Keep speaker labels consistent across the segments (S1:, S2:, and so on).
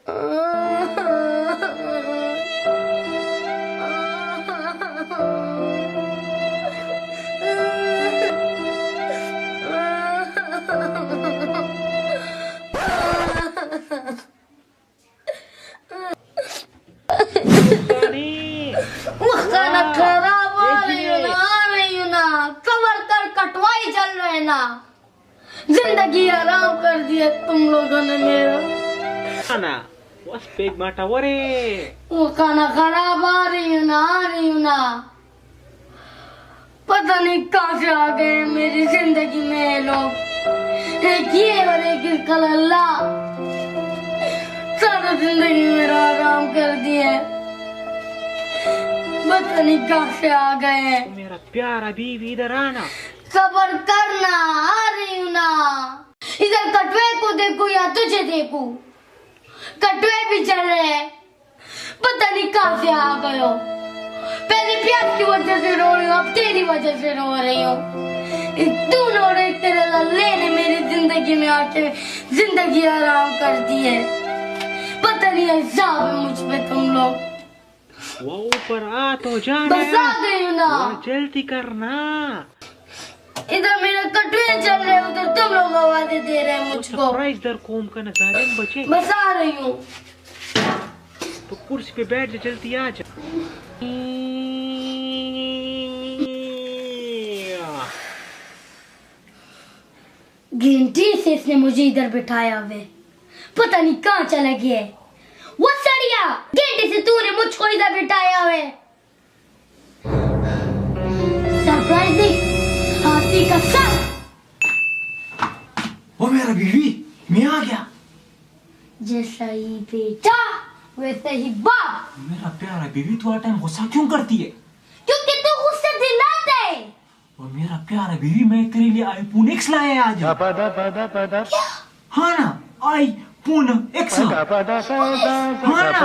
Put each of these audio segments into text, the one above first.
S1: खाना खराब आ रही हूँ ना कमर तर कटवाई चल रहे ना। जिंदगी आराम कर दिया तुम लोगों ने मेरा।
S2: खाना बस पेट बांटा वो रे।
S3: वो खाना खराब आ रही हूँ ना पता नहीं कहाँ से आ गए मेरी जिंदगी में ये लोग। एक ये और एक अल्लाह सारा जिंदगी मेरा आराम कर दिए। पता नहीं कहाँ से आ गए हैं।
S2: मेरा प्यारा बीवी इधर आना।
S3: सबर करना आ रही हूँ ना। इधर कटवे को देखूं या तुझे देखूं। कटवे भी चल रहे हैं पता नहीं कहाँ से आ गए हो। पहले प्याज की वजह से रो रही हूँ अब तेरी वजह से रो रही हूँ। तू रो रही तेरे लल्ले ने मेरी जिंदगी में आके जिंदगी आराम कर दी है। पता नहीं ऐसा है मुझ पे तुम लोग।
S2: वो ऊपर आ तो जाना।
S3: बस आ गई हूँ ना।
S2: जल्दी करना।
S3: इधर मेरे कटवे चल रहे उधर तुम लोग आवाजें दे रहे हैं मुझको।
S2: सरप्राइज दर कोम का नजारे बचे।
S3: बस आ रही हूँ।
S2: तो कुर्सी पे बैठ जा जल्दी आ जा।
S3: घंटी से इसने मुझे इधर बिठाया हुए पता नहीं कहाँ चला गया है। वो सड़िया घंटे से तूने मुझको इधर बिठाया हुए। सरप्राइज नहीं हाथी का सर।
S4: वो मेरा बीवी मैं आ गया।
S3: जैसा ही बेटा वैसे ही बाप।
S4: मेरा प्यारा बीवी तू हर टाइम गुस्सा क्यों करती है?
S3: क्योंकि तू गुस्से दिलाता है।
S4: और मेरा प्यारा बीवी मैं तेरे लिए आईफोन X लाया आज। हाँ ना आईफोन X। हाँ ना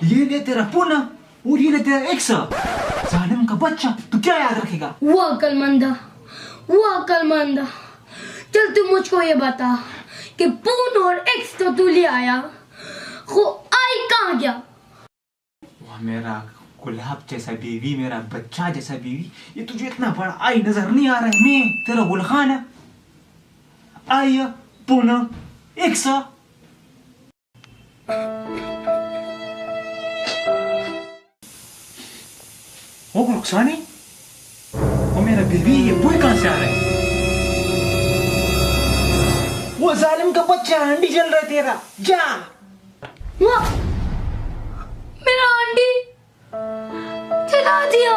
S4: ये ले तेरा फोन और ये ले तेरा X। जालिम का बच्चा तू क्या याद रखेगा?
S3: वो अकलमंदा चल तू मुझको ये बता कि पून और X तो तू ले आया वो आई कहाँ गया?
S4: वो मेरा गुलाब जैसा बीवी मेरा बच्चा जैसा बीवी ये तुझे इतना बड़ा आई नजर नहीं आ रहा है? मैं तेरा गुलखाना आई पुनः X। ओ रुखसानी वो मेरा बीवी ये बॉय कहां से आ रहा है? वो जालिम का बच्चा अंडी जल रहा है तेरा जा।
S3: वाह मेरा अंडी चला दिया।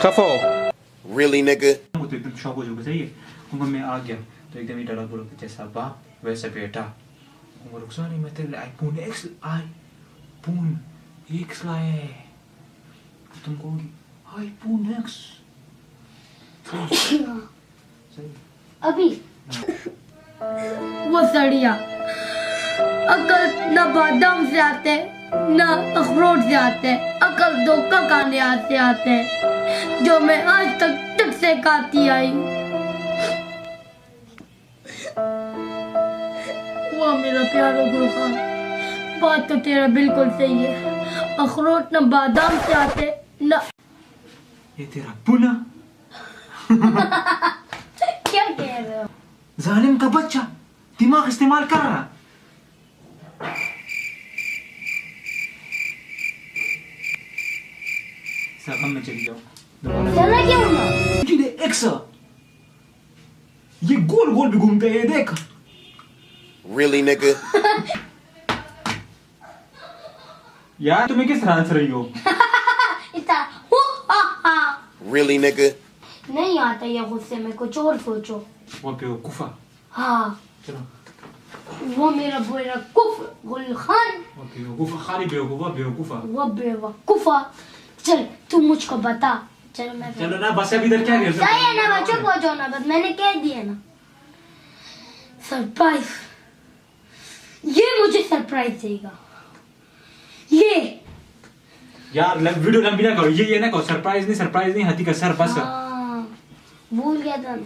S5: खफो
S6: Really, nigga?
S4: वो तो एकदम शौक हो जाएगा। सही है मैं आ गया तो एकदम ही डरा बोलो जैसा बाप वैसा बेटा। रुखसानी मैं तेरे आईफोन X लाया है। तुम कहोगी आईफोन X सही।
S3: अभी वो सड़िया अकल न बादाम से आते न अखरोट से आते। अकल दो खाने से आते हैं जो मैं आज तक तुझसे खाती आई। वाह मेरा प्यारा गुलखान बात तो तेरा बिल्कुल सही है। अखरोट न बादाम से आते न।
S4: ये तेरा पुना
S3: क्या कह रहे हो?
S4: जालिम का बच्चा दिमाग इस्तेमाल कर रहा। सब में चली जाओ।
S3: चला क्यों ना?
S4: X ये गोल गोल भी घूमते हैं देख।
S6: Really, nigga?
S4: यार तुम्हें किस तरह हंस रही हो?
S6: Really, nigga?
S3: नहीं आता ये गुस्से में कुछ और सोचो।
S4: वो बेवकूफा।
S3: हाँ
S4: चलो
S3: वो मेरा बेवकूफ गुलखान।
S4: वो बेवकूफा खाली बेवकूफा।
S3: वो बेवकूफा। चल तू मुझको बता। चलो मैं
S4: चलो ना बस अभी इधर क्या कर
S3: सही है ना बच्चों को जो ना बस मैंने कह दिया ना। सरप्राइज मुझे सरप्राइज देगा। ये
S4: यार वीडियो लंबी ना करो, ये ना कहो सरप्राइज नहीं हती का सर बस।
S3: हाँ, भूल गया था।